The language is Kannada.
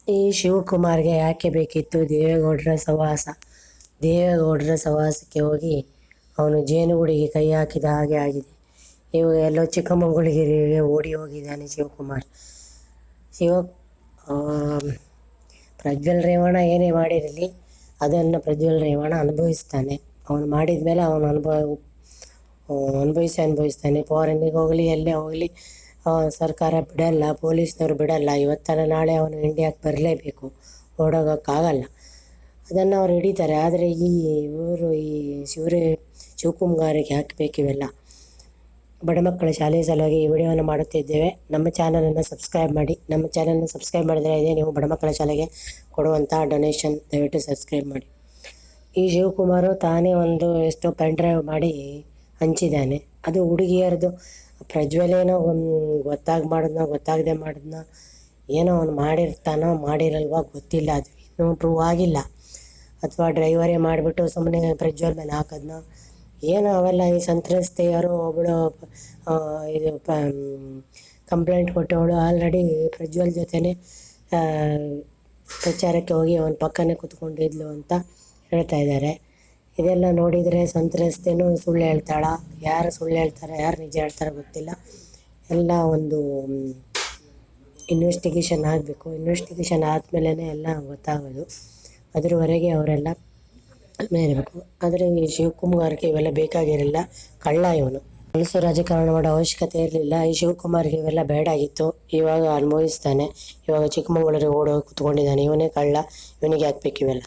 ಈ ಶಿವಕುಮಾರ್ಗೆ ಯಾಕೆ ಬೇಕಿತ್ತು ದೇವೇಗೌಡರ ಸಹವಾಸ? ದೇವೇಗೌಡರ ಸಹವಾಸಕ್ಕೆ ಹೋಗಿ ಅವನು ಜೇನುಗೂಡಿಗೆ ಕೈ ಹಾಕಿದ ಹಾಗೆ ಆಗಿದೆ. ಇವಾಗ ಎಲ್ಲೋ ಚಿಕ್ಕಮಗಳೂರಿಗೆ ಓಡಿ ಹೋಗಿದ್ದಾನೆ ಶಿವಕುಮಾರ್. ಆ, ಪ್ರಜ್ವಲ್ ರೇವಣ್ಣ ಏನೇ ಮಾಡಿರಲಿ ಅದನ್ನು ಪ್ರಜ್ವಲ್ ರೇವಣ್ಣ ಅನುಭವಿಸ್ತಾನೆ. ಅವನು ಮಾಡಿದ ಮೇಲೆ ಅವನು ಅನುಭವಿಸ್ತಾನೆ. ಫಾರಿನ್ನಿಗೆ ಹೋಗಲಿ ಎಲ್ಲೇ ಹೋಗಲಿ ಸರ್ಕಾರ ಬಿಡಲ್ಲ, ಪೊಲೀಸ್ನವರು ಬಿಡಲ್ಲ. ಇವತ್ತಲ್ಲ ನಾಳೆ ಅವನು ಇಂಡಿಯಾಕ್ಕೆ ಬರಲೇಬೇಕು, ಓಡೋಗೋಕ್ಕಾಗಲ್ಲ. ಅದನ್ನು ಅವ್ರು ಹಿಡಿತಾರೆ. ಆದರೆ ಈ ಶಿವಕುಮಾರಿಗೆ ಹಾಕಬೇಕು ಇವೆಲ್ಲ. ಬಡ ಮಕ್ಕಳ ಶಾಲೆಯ ಸಲುವಾಗಿ ಈ ವಿಡಿಯೋವನ್ನು ಮಾಡುತ್ತಿದ್ದೇವೆ. ನಮ್ಮ ಚಾನಲನ್ನು ಸಬ್ಸ್ಕ್ರೈಬ್ ಮಾಡಿ. ನಮ್ಮ ಚಾನಲನ್ನು ಸಬ್ಸ್ಕ್ರೈಬ್ ಮಾಡಿದರೆ ಇದೇ ನೀವು ಬಡ ಮಕ್ಕಳ ಶಾಲೆಗೆ ಕೊಡುವಂಥ ಡೊನೇಷನ್. ದಯವಿಟ್ಟು ಸಬ್ಸ್ಕ್ರೈಬ್ ಮಾಡಿ. ಈ ಶಿವಕುಮಾರು ತಾನೇ ಎಷ್ಟೋ ಪೆನ್ ಡ್ರೈವ್ ಮಾಡಿ ಹಂಚಿದ್ದಾನೆ. ಅದು ಹುಡುಗಿಯರದು. ಪ್ರಜ್ವಲೇನೋ ಗೊತ್ತಾಗದೆ ಮಾಡಿದ್ನೋ ಏನೋ ಅವನು ಮಾಡಿರ್ತಾನೋ ಮಾಡಿರಲ್ವೋ ಗೊತ್ತಿಲ್ಲ. ಅದು ಇನ್ನೂ ಪ್ರೂವ್ ಆಗಿಲ್ಲ. ಅಥವಾ ಡ್ರೈವರೇ ಮಾಡಿಬಿಟ್ಟು ಸುಮ್ಮನೆ ಪ್ರಜ್ವಲ್ ಮೇಲೆ ಹಾಕಿದ್ನೋ ಏನೋ ಅವೆಲ್ಲ. ಈ ಸಂತ್ರಸ್ತೆಯರು ಒಬ್ಬಳು ಕಂಪ್ಲೇಂಟ್ ಕೊಟ್ಟವಳು ಆಲ್ರೆಡಿ ಪ್ರಜ್ವಲ್ ಜೊತೆನೇ ಪ್ರಚಾರಕ್ಕೆ ಹೋಗಿ ಅವನ ಪಕ್ಕನೇ ಕೂತ್ಕೊಂಡಿದ್ಲು ಅಂತ ಹೇಳ್ತಾ ಇದ್ದಾರೆ. ಇದೆಲ್ಲ ನೋಡಿದರೆ ಸಂತ್ರಸ್ತೆನೂ ಸುಳ್ಳು ಹೇಳ್ತಾಳ, ಯಾರು ಸುಳ್ಳು ಹೇಳ್ತಾರೆ ಯಾರು ನಿಜ ಹೇಳ್ತಾರೆ ಗೊತ್ತಿಲ್ಲ. ಎಲ್ಲ ಒಂದು ಇನ್ವೆಸ್ಟಿಗೇಷನ್ ಆಗಬೇಕು. ಇನ್ವೆಸ್ಟಿಗೇಷನ್ ಆದಮೇಲೆ ಎಲ್ಲ ಗೊತ್ತಾಗೋದು. ಅದರವರೆಗೆ ಅವರೆಲ್ಲ ಇರಬೇಕು. ಆದರೆ ಈ ಶಿವಕುಮಾರ್ಗೆ ಇವೆಲ್ಲ ಬೇಕಾಗಿರಲಿಲ್ಲ. ಕಳ್ಳ ಇವನು. ಹೊಲಸು ರಾಜಕಾರಣ ಮಾಡೋ ಅವಶ್ಯಕತೆ ಇರಲಿಲ್ಲ. ಈ ಶಿವಕುಮಾರ್ಗೆ ಇವೆಲ್ಲ ಬೇಡಾಗಿತ್ತು. ಇವಾಗ ಅನುಭವಿಸ್ತಾನೆ. ಇವಾಗ ಚಿಕ್ಕಮಗಳೂರಿಗೆ ಓಡೋಗಿ ಕೂತ್ಕೊಂಡಿದ್ದಾನೆ. ಇವನೇ ಕಳ್ಳ, ಇವನಿಗೆ ಹಾಕ್ಬೇಕು ಇವೆಲ್ಲ.